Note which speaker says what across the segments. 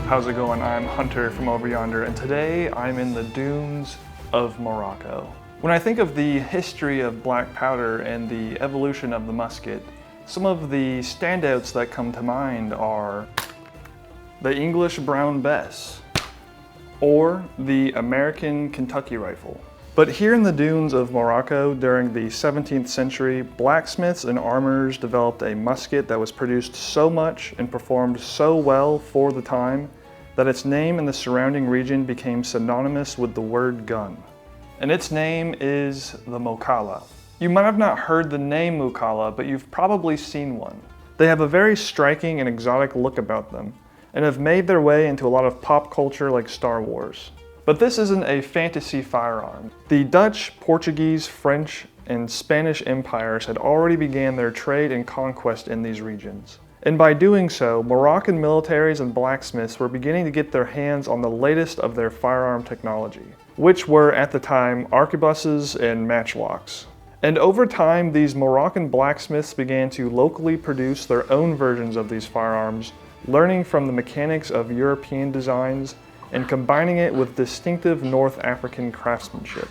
Speaker 1: How's it going? I'm Hunter from over yonder, and today I'm in the dunes of Morocco. When I think of the history of black powder and the evolution of the musket, some of the standouts that come to mind are the English Brown Bess or the American Kentucky rifle. But here in the dunes of Morocco during the 17th century, blacksmiths and armorers developed a musket that was produced so much and performed so well for the time that its name in the surrounding region became synonymous with the word gun. And its name is the Moukhala. You might have not heard the name Moukhala, but you've probably seen one. They have a very striking and exotic look about them, and have made their way into a lot of pop culture like Star Wars. But this isn't a fantasy firearm. The Dutch, Portuguese, French, and Spanish empires had already began their trade and conquest in these regions. And by doing so, Moroccan militaries and blacksmiths were beginning to get their hands on the latest of their firearm technology, which were at the time arquebuses and matchlocks. And over time, these Moroccan blacksmiths began to locally produce their own versions of these firearms, learning from the mechanics of European designs and combining it with distinctive North African craftsmanship.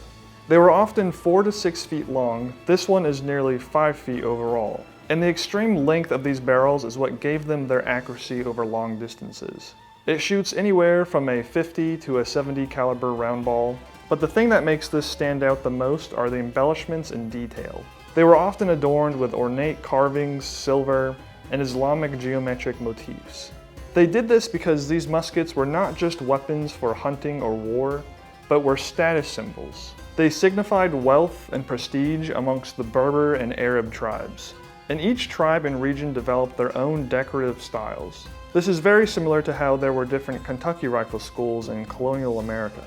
Speaker 1: They were often 4 to 6 feet long. This one is nearly 5 feet overall. And the extreme length of these barrels is what gave them their accuracy over long distances. It shoots anywhere from a 50 to a 70 caliber round ball, but the thing that makes this stand out the most are the embellishments and detail. They were often adorned with ornate carvings, silver, and Islamic geometric motifs. They did this because these muskets were not just weapons for hunting or war, but were status symbols. They signified wealth and prestige amongst the Berber and Arab tribes. And each tribe and region developed their own decorative styles. This is very similar to how there were different Kentucky rifle schools in colonial America.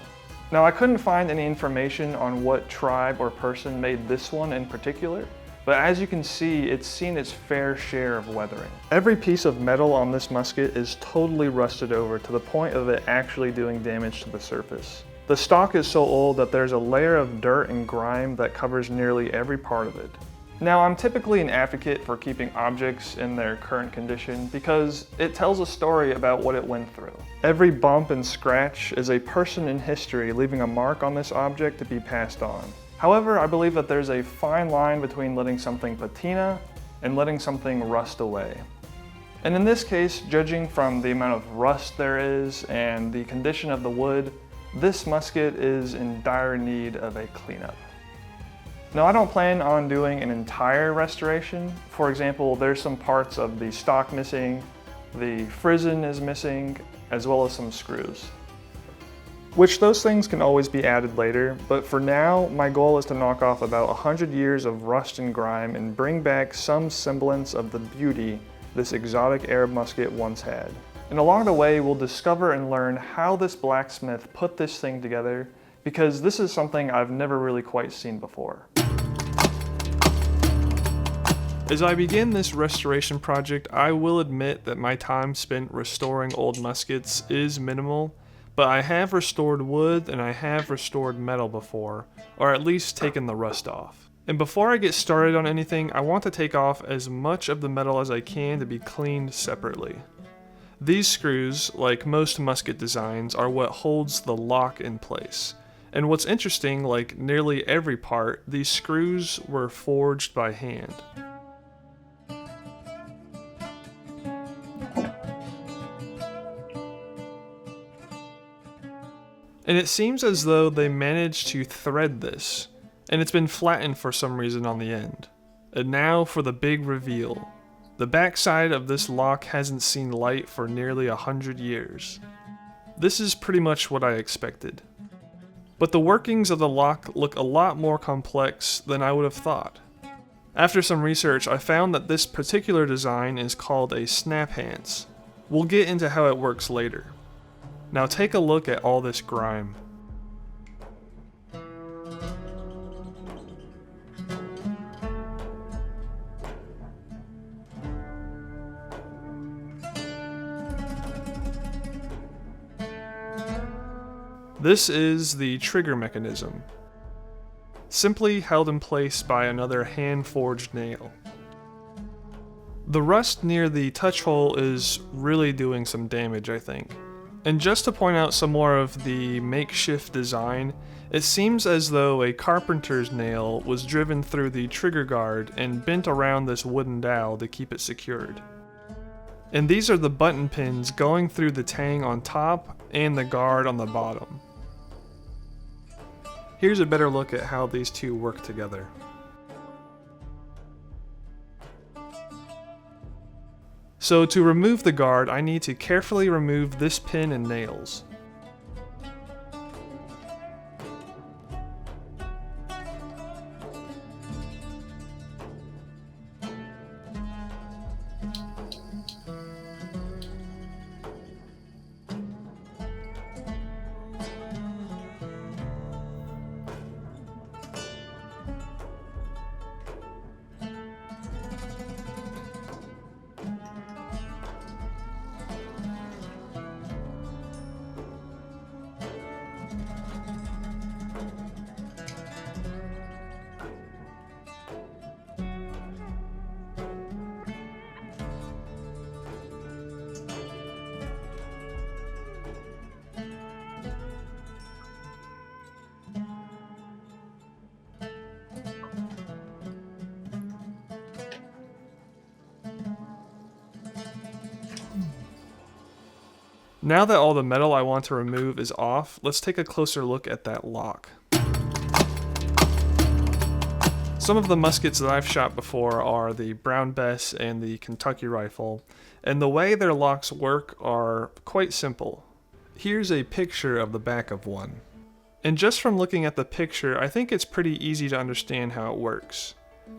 Speaker 1: Now, I couldn't find any information on what tribe or person made this one in particular, but as you can see, it's seen its fair share of weathering. Every piece of metal on this musket is totally rusted over to the point of it actually doing damage to the surface. The stock is so old that there's a layer of dirt and grime that covers nearly every part of it. Now, I'm typically an advocate for keeping objects in their current condition because it tells a story about what it went through. Every bump and scratch is a person in history leaving a mark on this object to be passed on. However, I believe that there's a fine line between letting something patina and letting something rust away. And in this case, judging from the amount of rust there is and the condition of the wood, this musket is in dire need of a cleanup. Now, I don't plan on doing an entire restoration. For example, there's some parts of the stock missing, the frizzen is missing, as well as some screws. Which those things can always be added later, but for now, my goal is to knock off about 100 years of rust and grime and bring back some semblance of the beauty this exotic Arab musket once had. And along the way, we'll discover and learn how this blacksmith put this thing together, because this is something I've never really quite seen before. As I begin this restoration project, I will admit that my time spent restoring old muskets is minimal, but I have restored wood and I have restored metal before, or at least taken the rust off. And before I get started on anything, I want to take off as much of the metal as I can to be cleaned separately. These screws, like most musket designs, are what holds the lock in place. And what's interesting, like nearly every part, these screws were forged by hand. And it seems as though they managed to thread this, and it's been flattened for some reason on the end. And now for the big reveal. The backside of this lock hasn't seen light for nearly 100 years. This is pretty much what I expected. But the workings of the lock look a lot more complex than I would have thought. After some research, I found that this particular design is called a Snaphance. We'll get into how it works later. Now take a look at all this grime. This is the trigger mechanism, simply held in place by another hand-forged nail. The rust near the touch hole is really doing some damage, I think. And just to point out some more of the makeshift design, it seems as though a carpenter's nail was driven through the trigger guard and bent around this wooden dowel to keep it secured. And these are the button pins going through the tang on top and the guard on the bottom. Here's a better look at how these two work together. So to remove the guard, I need to carefully remove this pin and nails. Now that all the metal I want to remove is off, let's take a closer look at that lock. Some of the muskets that I've shot before are the Brown Bess and the Kentucky rifle, and the way their locks work are quite simple. Here's a picture of the back of one. And just from looking at the picture, I think it's pretty easy to understand how it works.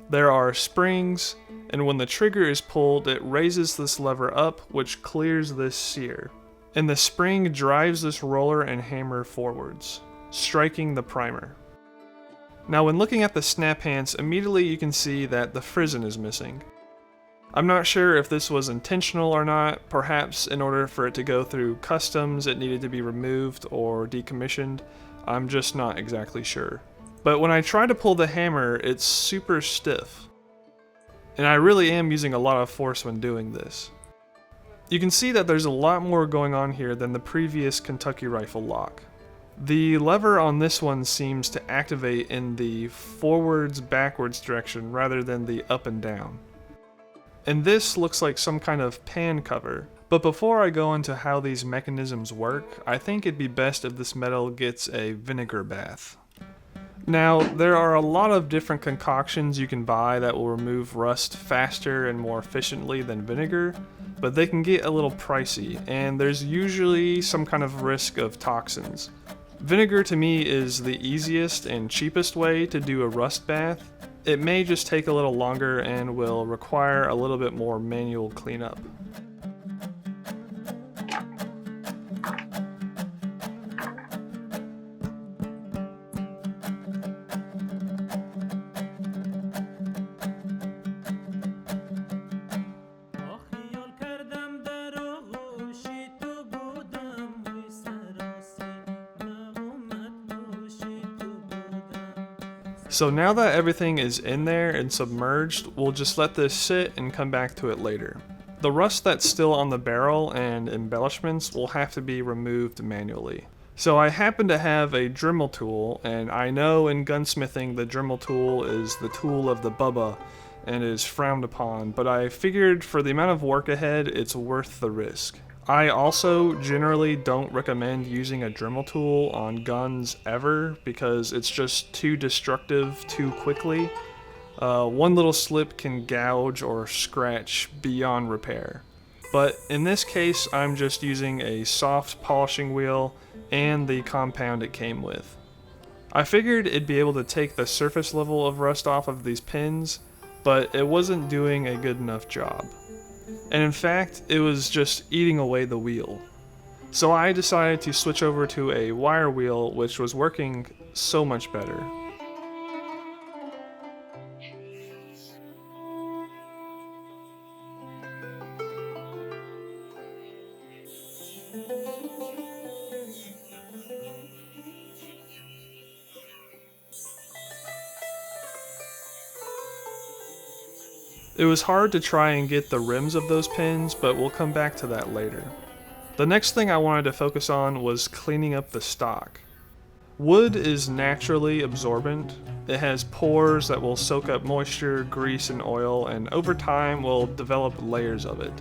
Speaker 1: There are springs, and when the trigger is pulled, it raises this lever up, which clears this sear. And the spring drives this roller and hammer forwards, striking the primer. Now when looking at the Snaphance, immediately you can see that the frizzen is missing. I'm not sure if this was intentional or not. Perhaps in order for it to go through customs it needed to be removed or decommissioned. I'm just not exactly sure. But when I try to pull the hammer, it's super stiff. And I really am using a lot of force when doing this. You can see that there's a lot more going on here than the previous Kentucky rifle lock. The lever on this one seems to activate in the forwards-backwards direction rather than the up and down. And this looks like some kind of pan cover. But before I go into how these mechanisms work, I think it'd be best if this metal gets a vinegar bath. Now, there are a lot of different concoctions you can buy that will remove rust faster and more efficiently than vinegar, but they can get a little pricey, and there's usually some kind of risk of toxins. Vinegar to me is the easiest and cheapest way to do a rust bath. It may just take a little longer and will require a little bit more manual cleanup. So now that everything is in there and submerged, we'll just let this sit and come back to it later. The rust that's still on the barrel and embellishments will have to be removed manually. So I happen to have a Dremel tool, and I know in gunsmithing the Dremel tool is the tool of the Bubba and is frowned upon, but I figured for the amount of work ahead, it's worth the risk. I also generally don't recommend using a Dremel tool on guns ever because it's just too destructive too quickly. One little slip can gouge or scratch beyond repair. But in this case, I'm just using a soft polishing wheel and the compound it came with. I figured it'd be able to take the surface level of rust off of these pins, but it wasn't doing a good enough job. And in fact, it was just eating away the wheel. So I decided to switch over to a wire wheel, which was working so much better. It was hard to try and get the rims of those pins, but we'll come back to that later. The next thing I wanted to focus on was cleaning up the stock. Wood is naturally absorbent. It has pores that will soak up moisture, grease, and oil, and over time will develop layers of it.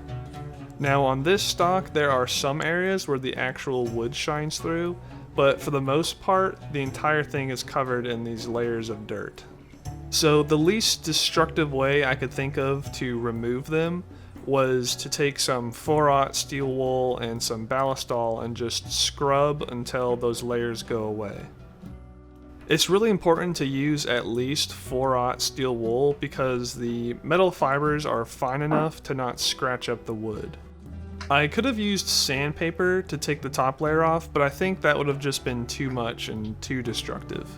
Speaker 1: Now on this stock, there are some areas where the actual wood shines through, but for the most part, the entire thing is covered in these layers of dirt. So the least destructive way I could think of to remove them was to take some 4/0 steel wool and some ballistol and just scrub until those layers go away. It's really important to use at least 4/0 steel wool because the metal fibers are fine enough to not scratch up the wood. I could have used sandpaper to take the top layer off, but I think that would have just been too much and too destructive.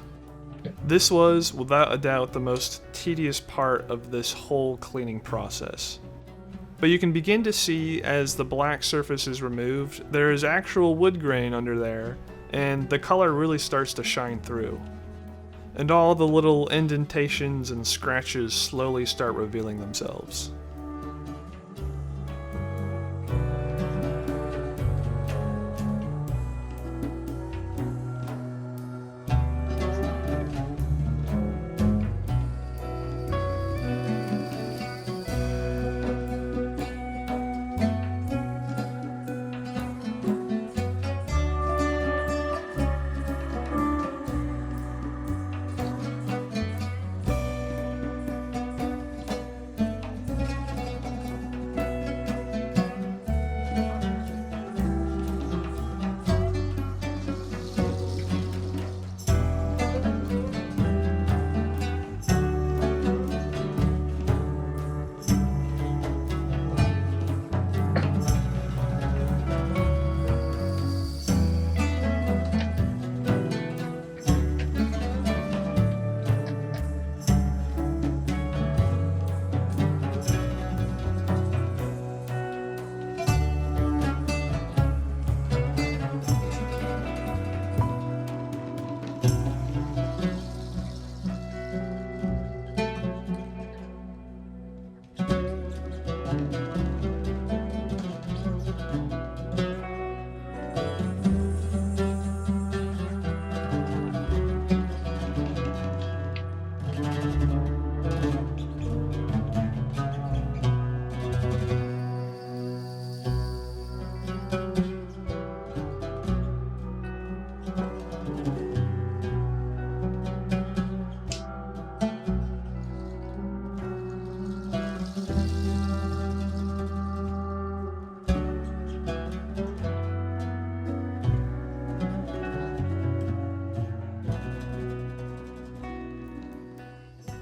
Speaker 1: This was, without a doubt, the most tedious part of this whole cleaning process. But you can begin to see as the black surface is removed, there is actual wood grain under there, and the color really starts to shine through. And all the little indentations and scratches slowly start revealing themselves.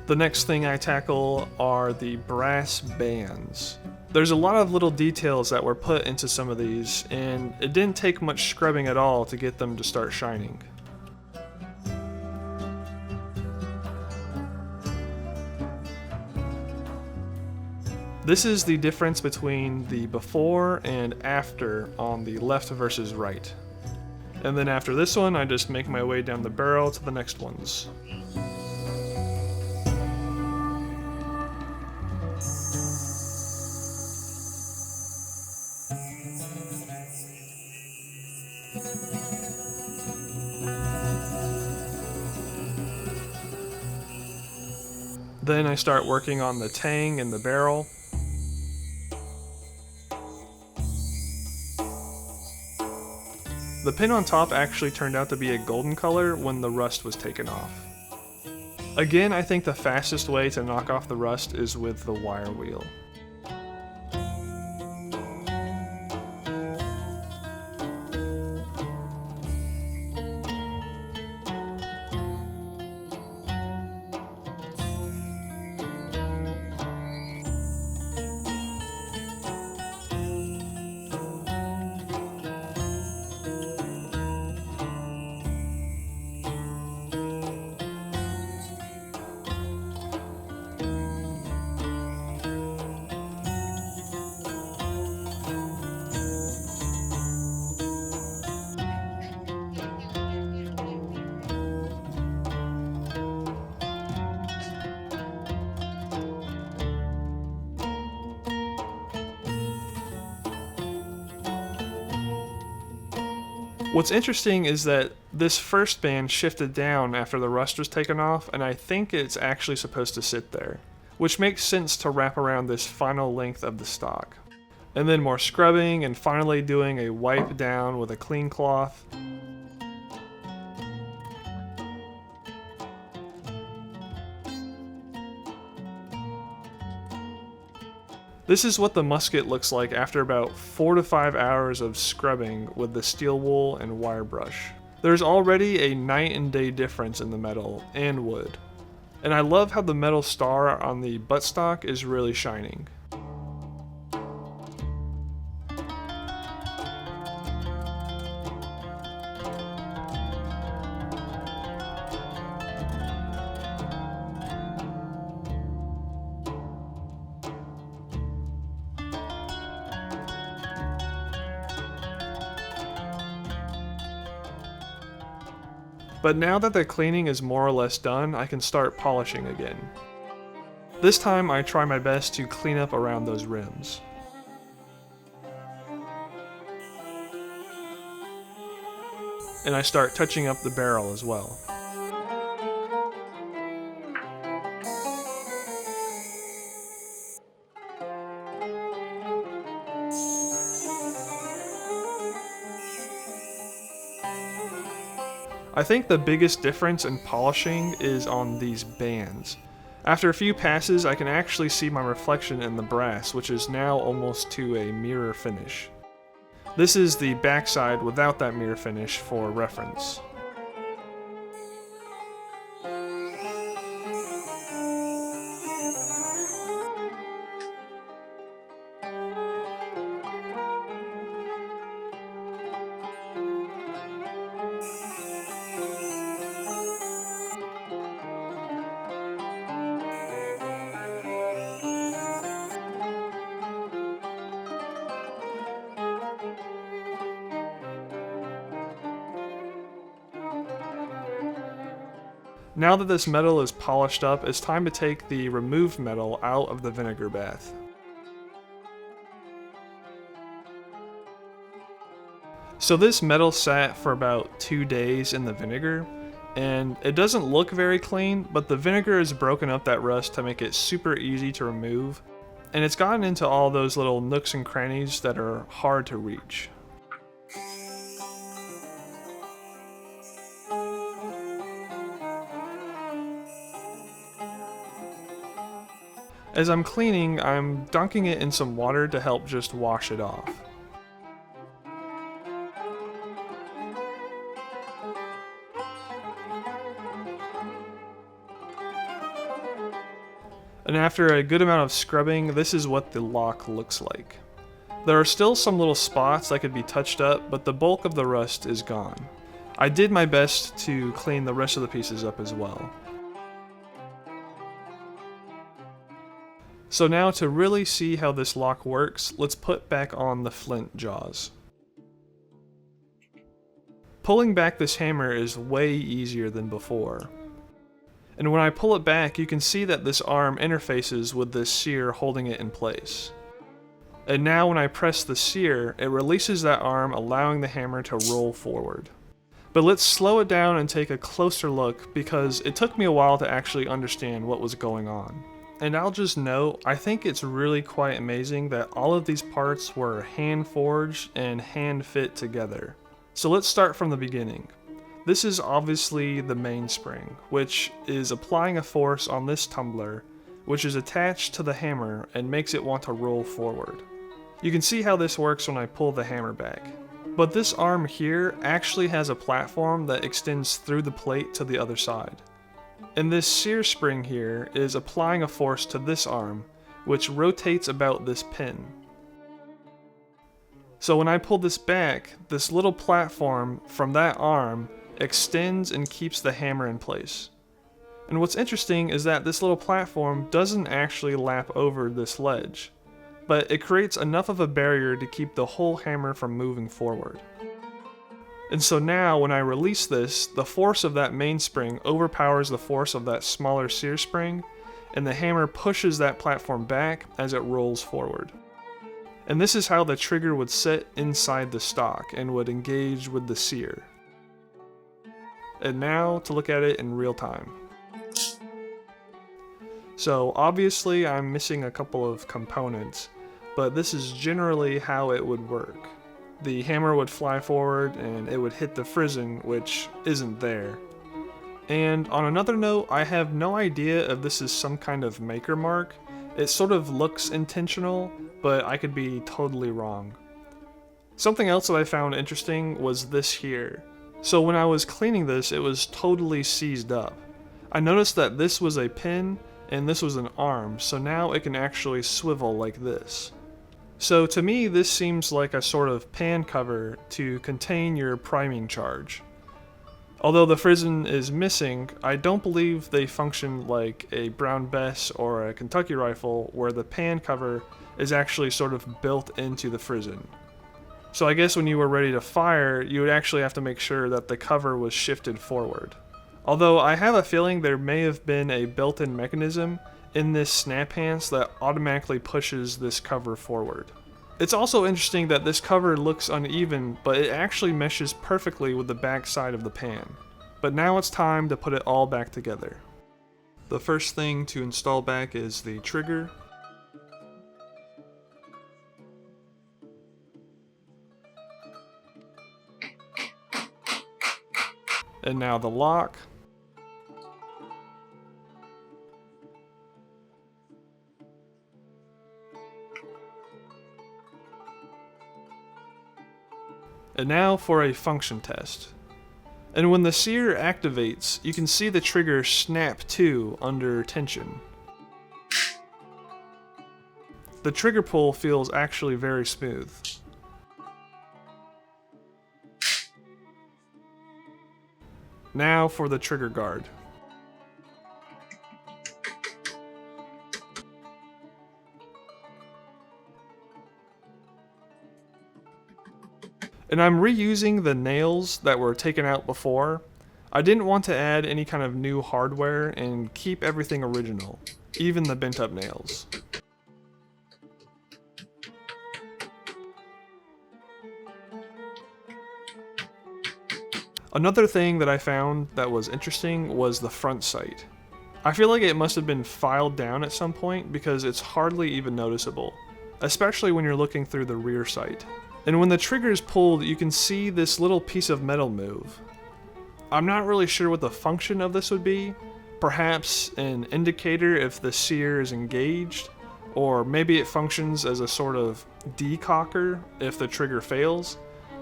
Speaker 1: The next thing I tackle are the brass bands. There's a lot of little details that were put into some of these, and it didn't take much scrubbing at all to get them to start shining. This is the difference between the before and after on the left versus right. And then after this one, I just make my way down the barrel to the next ones. Then I start working on the tang and the barrel. The pin on top actually turned out to be a golden color when the rust was taken off. Again, I think the fastest way to knock off the rust is with the wire wheel. What's interesting is that this first band shifted down after the rust was taken off, and I think it's actually supposed to sit there, which makes sense to wrap around this final length of the stock. And then more scrubbing, and finally doing a wipe down with a clean cloth. This is what the musket looks like after about 4 to 5 hours of scrubbing with the steel wool and wire brush. There's already a night and day difference in the metal and wood. And I love how the metal star on the buttstock is really shining. But now that the cleaning is more or less done, I can start polishing again. This time I try my best to clean up around those rims. And I start touching up the barrel as well. I think the biggest difference in polishing is on these bands. After a few passes, I can actually see my reflection in the brass, which is now almost to a mirror finish. This is the backside without that mirror finish for reference. Now that this metal is polished up, it's time to take the removed metal out of the vinegar bath. So this metal sat for about 2 days in the vinegar, and it doesn't look very clean, but the vinegar has broken up that rust to make it super easy to remove, and it's gotten into all those little nooks and crannies that are hard to reach. As I'm cleaning, I'm dunking it in some water to help just wash it off. And after a good amount of scrubbing, this is what the lock looks like. There are still some little spots that could be touched up, but the bulk of the rust is gone. I did my best to clean the rest of the pieces up as well. So now to really see how this lock works, let's put back on the flint jaws. Pulling back this hammer is way easier than before. And when I pull it back, you can see that this arm interfaces with this sear holding it in place. And now when I press the sear, it releases that arm, allowing the hammer to roll forward. But let's slow it down and take a closer look, because it took me a while to actually understand what was going on. And I'll just note, I think it's really quite amazing that all of these parts were hand forged and hand fit together. So let's start from the beginning. This is obviously the mainspring, which is applying a force on this tumbler, which is attached to the hammer and makes it want to roll forward. You can see how this works when I pull the hammer back. But this arm here actually has a platform that extends through the plate to the other side. And this sear spring here is applying a force to this arm, which rotates about this pin. So when I pull this back, this little platform from that arm extends and keeps the hammer in place. And what's interesting is that this little platform doesn't actually lap over this ledge, but it creates enough of a barrier to keep the whole hammer from moving forward. And so now, when I release this, the force of that mainspring overpowers the force of that smaller sear spring, and the hammer pushes that platform back as it rolls forward. And this is how the trigger would sit inside the stock and would engage with the sear. And now to look at it in real time. So obviously I'm missing a couple of components, but this is generally how it would work. The hammer would fly forward and it would hit the frizzen, which isn't there. And on another note, I have no idea if this is some kind of maker mark. It sort of looks intentional, but I could be totally wrong. Something else that I found interesting was this here. So when I was cleaning this, it was totally seized up. I noticed that this was a pin and this was an arm, so now it can actually swivel like this. So to me, this seems like a sort of pan cover to contain your priming charge. Although the frizzen is missing, I don't believe they function like a Brown Bess or a Kentucky rifle where the pan cover is actually sort of built into the frizzen. So I guess when you were ready to fire, you would actually have to make sure that the cover was shifted forward. Although I have a feeling there may have been a built-in mechanism in this Snaphance that automatically pushes this cover forward. It's also interesting that this cover looks uneven, but it actually meshes perfectly with the back side of the pan. But now it's time to put it all back together. The first thing to install back is the trigger. And now the lock. And now for a function test. And when the sear activates, you can see the trigger snap to under tension. The trigger pull feels actually very smooth. Now for the trigger guard. And I'm reusing the nails that were taken out before. I didn't want to add any kind of new hardware and keep everything original, even the bent up nails. Another thing that I found that was interesting was the front sight. I feel like it must have been filed down at some point because it's hardly even noticeable, especially when you're looking through the rear sight. And when the trigger is pulled, you can see this little piece of metal move. I'm not really sure what the function of this would be. Perhaps an indicator if the sear is engaged, or maybe it functions as a sort of decocker if the trigger fails.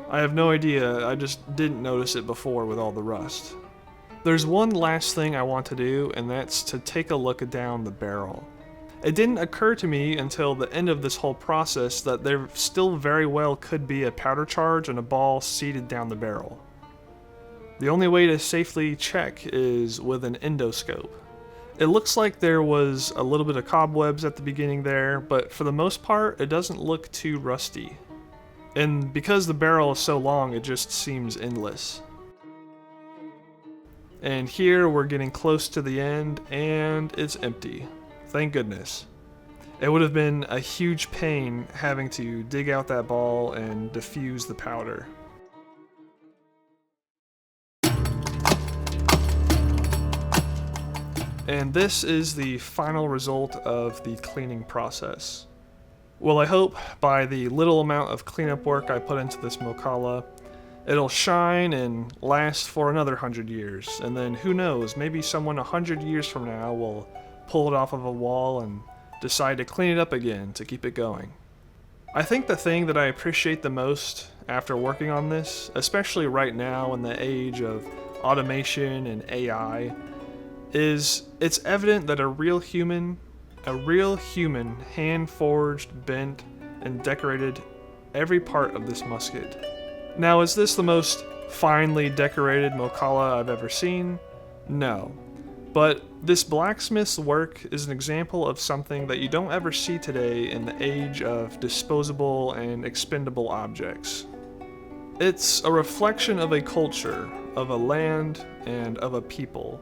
Speaker 1: I have no idea, I just didn't notice it before with all the rust. There's one last thing I want to do, and that's to take a look down the barrel. It didn't occur to me until the end of this whole process that there still very well could be a powder charge and a ball seated down the barrel. The only way to safely check is with an endoscope. It looks like there was a little bit of cobwebs at the beginning there, but for the most part, it doesn't look too rusty. And because the barrel is so long, it just seems endless. And here we're getting close to the end, and it's empty. Thank goodness. It would have been a huge pain having to dig out that ball and diffuse the powder. And this is the final result of the cleaning process. Well, I hope by the little amount of cleanup work I put into this Moukhala, it'll shine and last for another 100 years. And then who knows, maybe someone 100 years from now will pull it off of a wall and decide to clean it up again to keep it going. I think the thing that I appreciate the most after working on this, especially right now in the age of automation and AI, is it's evident that a real human hand-forged, bent, and decorated every part of this musket. Now, is this the most finely decorated Moukhala I've ever seen? No. But this blacksmith's work is an example of something that you don't ever see today in the age of disposable and expendable objects. It's a reflection of a culture, of a land, and of a people,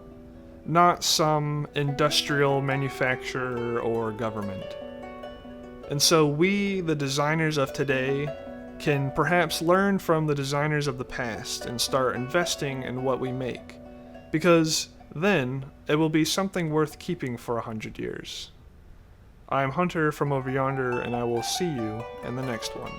Speaker 1: not some industrial manufacturer or government. And so we, the designers of today, can perhaps learn from the designers of the past and start investing in what we make. Because then, it will be something worth keeping for 100 years. I'm Hunter from over yonder, and I will see you in the next one.